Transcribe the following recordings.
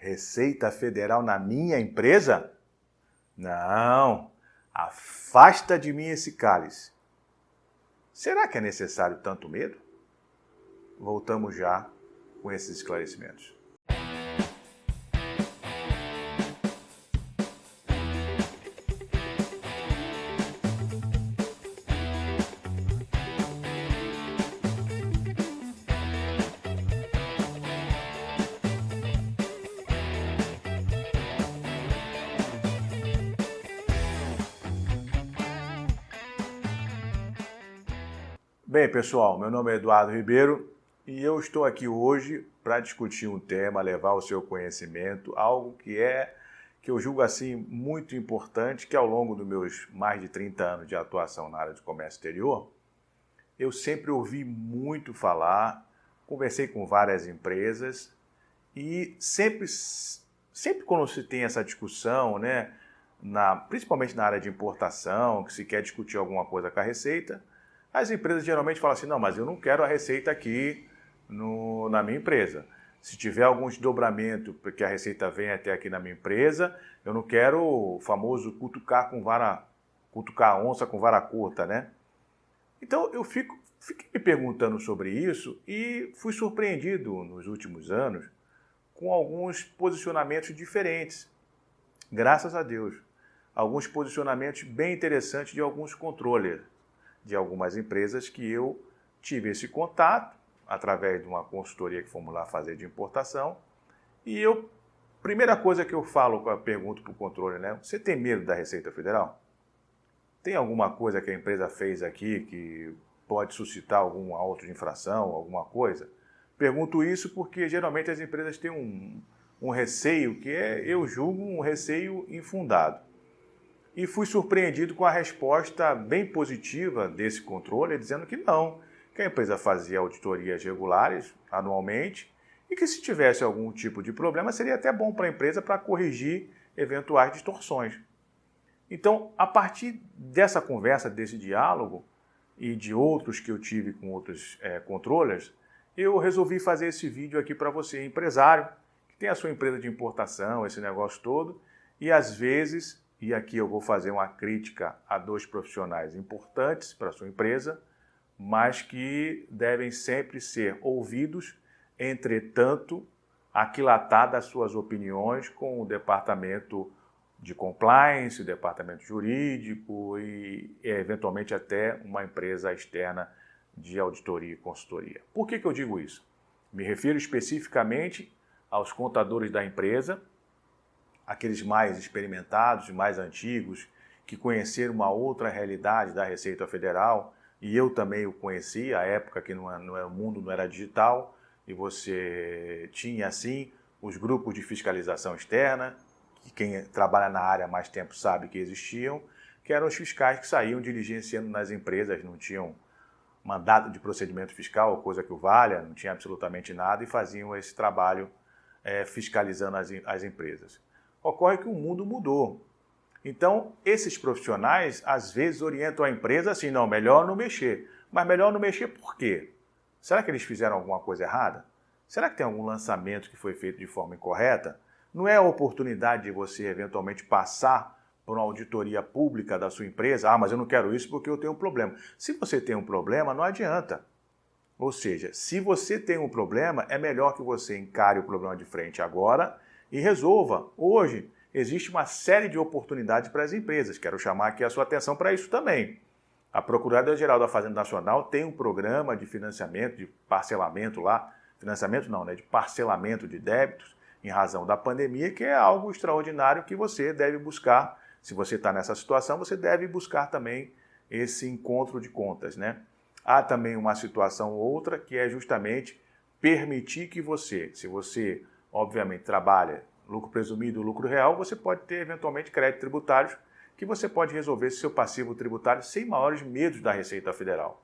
Receita Federal na minha empresa? Não, afasta de mim esse cálice. Será que é necessário tanto medo? Voltamos já com esses esclarecimentos. Bem, pessoal, meu nome é Eduardo Ribeiro e eu estou aqui hoje para discutir um tema, levar ao seu conhecimento, algo que eu julgo assim muito importante, que ao longo dos meus mais de 30 anos de atuação na área de comércio exterior, eu sempre ouvi muito falar, conversei com várias empresas e sempre quando se tem essa discussão, né, principalmente na área de importação, que se quer discutir alguma coisa com a Receita, as empresas geralmente falam assim, não, mas eu não quero a Receita aqui na minha empresa. Se tiver algum desdobramento que a Receita venha até aqui na minha empresa, eu não quero o famoso cutucar a onça com vara curta, né? Então eu fiquei me perguntando sobre isso e fui surpreendido nos últimos anos com alguns posicionamentos diferentes, graças a Deus. Alguns posicionamentos bem interessantes de alguns controllers, de algumas empresas que eu tive esse contato através de uma consultoria que fomos lá fazer de importação. E primeira coisa que eu pergunto para o controle, né? Você tem medo da Receita Federal? Tem alguma coisa que a empresa fez aqui que pode suscitar algum auto de infração, alguma coisa? Pergunto isso porque geralmente as empresas têm um receio que eu julgo um receio infundado. E fui surpreendido com a resposta bem positiva desse controle, dizendo que não, que a empresa fazia auditorias regulares, anualmente, e que se tivesse algum tipo de problema, seria até bom para a empresa para corrigir eventuais distorções. Então, a partir dessa conversa, desse diálogo, e de outros que eu tive com outros controllers, eu resolvi fazer esse vídeo aqui para você, empresário, que tem a sua empresa de importação, esse negócio todo, e às vezes... E aqui eu vou fazer uma crítica a dois profissionais importantes para a sua empresa, mas que devem sempre ser ouvidos, entretanto, aquilatadas as suas opiniões com o departamento de compliance, o departamento jurídico e eventualmente até uma empresa externa de auditoria e consultoria. Por que eu digo isso? Me refiro especificamente aos contadores da empresa, aqueles mais experimentados, mais antigos, que conheceram uma outra realidade da Receita Federal, e eu também o conheci, a época que o mundo não era digital, e você tinha, assim, os grupos de fiscalização externa, que quem trabalha na área há mais tempo sabe que existiam, que eram os fiscais que saíam diligenciando nas empresas, não tinham mandato de procedimento fiscal, coisa que o valha, não tinha absolutamente nada, e faziam esse trabalho fiscalizando as empresas. Ocorre que o mundo mudou. Então, esses profissionais, às vezes, orientam a empresa assim, não, melhor não mexer. Mas melhor não mexer por quê? Será que eles fizeram alguma coisa errada? Será que tem algum lançamento que foi feito de forma incorreta? Não é a oportunidade de você, eventualmente, passar por uma auditoria pública da sua empresa? Ah, mas eu não quero isso porque eu tenho um problema. Se você tem um problema, não adianta. Ou seja, se você tem um problema, é melhor que você encare o problema de frente agora e resolva. Hoje, existe uma série de oportunidades para as empresas. Quero chamar aqui a sua atenção para isso também. A Procuradoria-Geral da Fazenda Nacional tem um programa de financiamento, de parcelamento lá, financiamento não, né, de parcelamento de débitos em razão da pandemia, que é algo extraordinário que você deve buscar. Se você está nessa situação, você deve buscar também esse encontro de contas, né? Há também uma situação outra que é justamente permitir que você, se você obviamente trabalha lucro presumido, lucro real, você pode ter eventualmente créditos tributários que você pode resolver seu passivo tributário sem maiores medos da Receita Federal.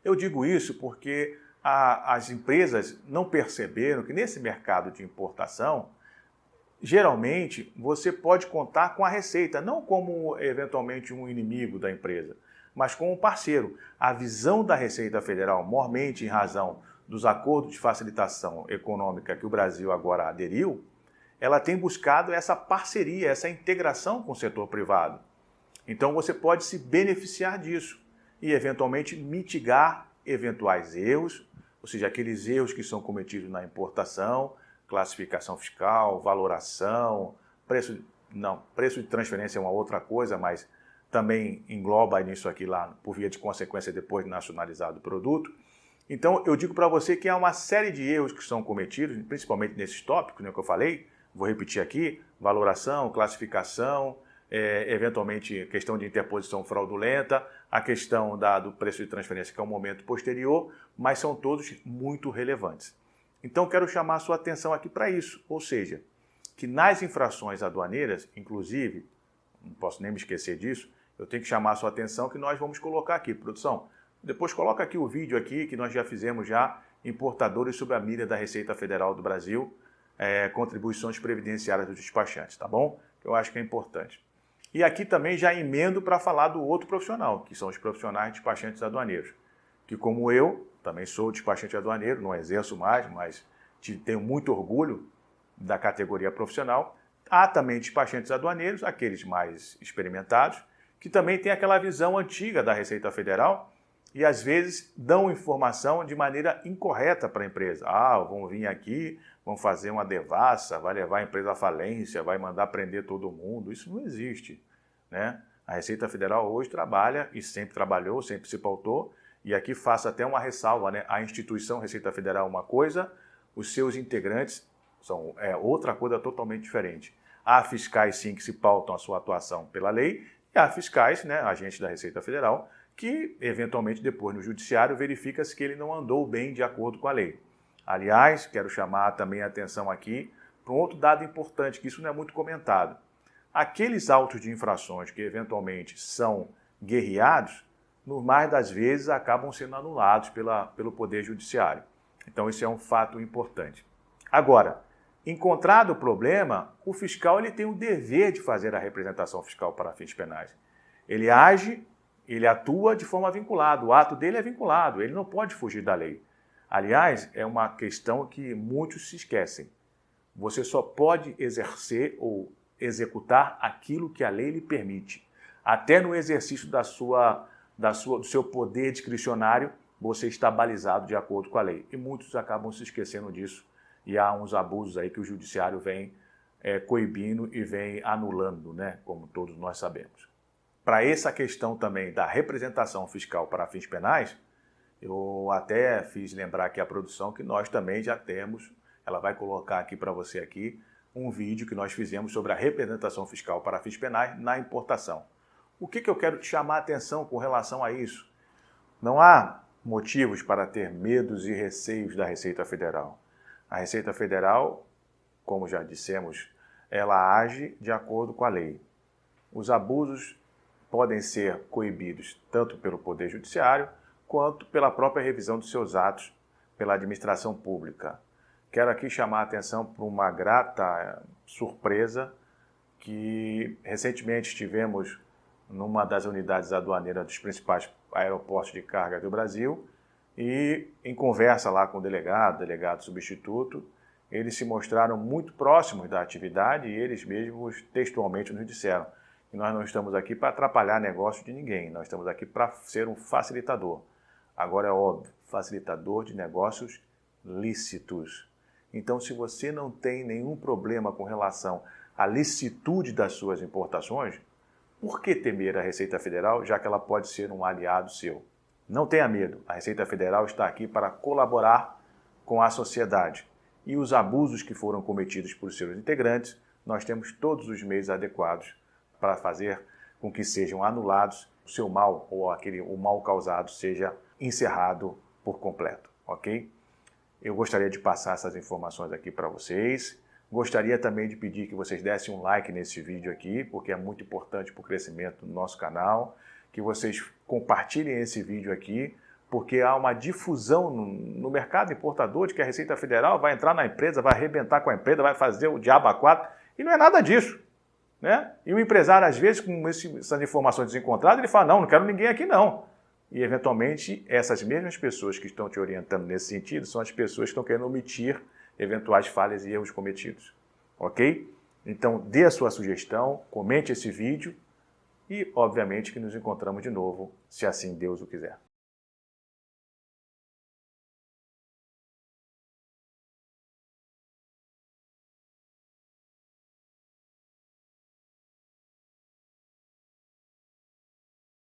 Eu digo isso porque as empresas não perceberam que nesse mercado de importação, geralmente você pode contar com a Receita, não como eventualmente um inimigo da empresa, mas como um parceiro. A visão da Receita Federal, mormente em razão dos acordos de facilitação econômica que o Brasil agora aderiu, ela tem buscado essa parceria, essa integração com o setor privado. Então você pode se beneficiar disso e eventualmente mitigar eventuais erros, ou seja, aqueles erros que são cometidos na importação, classificação fiscal, valoração, preço de transferência é uma outra coisa, mas também engloba nisso aqui lá, por via de consequência, depois de nacionalizado o produto. Então, eu digo para você que há uma série de erros que são cometidos, principalmente nesses tópicos, né, que eu falei, vou repetir aqui, valoração, classificação, eventualmente questão de interposição fraudulenta, a questão do preço de transferência, que é um momento posterior, mas são todos muito relevantes. Então, quero chamar a sua atenção aqui para isso, ou seja, que nas infrações aduaneiras, inclusive, não posso nem me esquecer disso, eu tenho que chamar a sua atenção que nós vamos colocar aqui, produção. Depois coloca aqui o vídeo aqui que nós já fizemos importadores sob a mira da Receita Federal do Brasil, contribuições previdenciárias dos despachantes, tá bom? Eu acho que é importante. E aqui também já emendo para falar do outro profissional, que são os profissionais despachantes aduaneiros, que como eu, também sou despachante aduaneiro, não exerço mais, mas tenho muito orgulho da categoria profissional. Há também despachantes aduaneiros, aqueles mais experimentados, que também têm aquela visão antiga da Receita Federal e às vezes dão informação de maneira incorreta para a empresa. Vão vir aqui, vão fazer uma devassa, vai levar a empresa à falência, vai mandar prender todo mundo. Isso não existe, né? A Receita Federal hoje trabalha e sempre trabalhou, sempre se pautou, e aqui faço até uma ressalva, né? A instituição Receita Federal é uma coisa, os seus integrantes são outra coisa totalmente diferente. Há fiscais, sim, que se pautam a sua atuação pela lei, e há fiscais, né, agentes da Receita Federal, que, eventualmente, depois no judiciário, verifica-se que ele não andou bem de acordo com a lei. Aliás, quero chamar também a atenção aqui para um outro dado importante, que isso não é muito comentado. Aqueles autos de infrações que, eventualmente, são guerreados, no mais das vezes, acabam sendo anulados pelo Poder Judiciário. Então, isso é um fato importante. Agora, encontrado o problema, o fiscal ele tem o dever de fazer a representação fiscal para fins penais. Ele age, ele atua de forma vinculada, o ato dele é vinculado, ele não pode fugir da lei. Aliás, é uma questão que muitos se esquecem. Você só pode exercer ou executar aquilo que a lei lhe permite. Até no exercício do seu poder discricionário, você está balizado de acordo com a lei. E muitos acabam se esquecendo disso. E há uns abusos aí que o judiciário vem coibindo e vem anulando, né? Como todos nós sabemos. Para essa questão também da representação fiscal para fins penais, eu até fiz lembrar aqui a produção que nós também já temos, ela vai colocar aqui para você aqui, um vídeo que nós fizemos sobre a representação fiscal para fins penais na importação. O que eu quero te chamar a atenção com relação a isso? Não há motivos para ter medos e receios da Receita Federal. A Receita Federal, como já dissemos, ela age de acordo com a lei. Os abusos podem ser coibidos tanto pelo Poder Judiciário quanto pela própria revisão dos seus atos pela administração pública. Quero aqui chamar a atenção para uma grata surpresa que recentemente estivemos numa das unidades aduaneiras dos principais aeroportos de carga do Brasil e em conversa lá com o delegado substituto, eles se mostraram muito próximos da atividade e eles mesmos textualmente nos disseram que nós não estamos aqui para atrapalhar negócio de ninguém, nós estamos aqui para ser um facilitador. Agora é óbvio, facilitador de negócios lícitos. Então, se você não tem nenhum problema com relação à licitude das suas importações, por que temer a Receita Federal, já que ela pode ser um aliado seu? Não tenha medo, a Receita Federal está aqui para colaborar com a sociedade. E os abusos que foram cometidos por seus integrantes, nós temos todos os meios adequados para fazer com que sejam anulados, o seu mal ou o mal causado seja encerrado por completo, ok? Eu gostaria de passar essas informações aqui para vocês. Gostaria também de pedir que vocês dessem um like nesse vídeo aqui, porque é muito importante para o crescimento do nosso canal. Que vocês compartilhem esse vídeo aqui, porque há uma difusão no mercado importador de que a Receita Federal vai entrar na empresa, vai arrebentar com a empresa, vai fazer o diabo a quatro, e não é nada disso, né? E o empresário, às vezes, com essas informações desencontradas, ele fala, não quero ninguém aqui não. E, eventualmente, essas mesmas pessoas que estão te orientando nesse sentido são as pessoas que estão querendo omitir eventuais falhas e erros cometidos. Ok? Então, dê a sua sugestão, comente esse vídeo e, obviamente, que nos encontramos de novo, se assim Deus o quiser.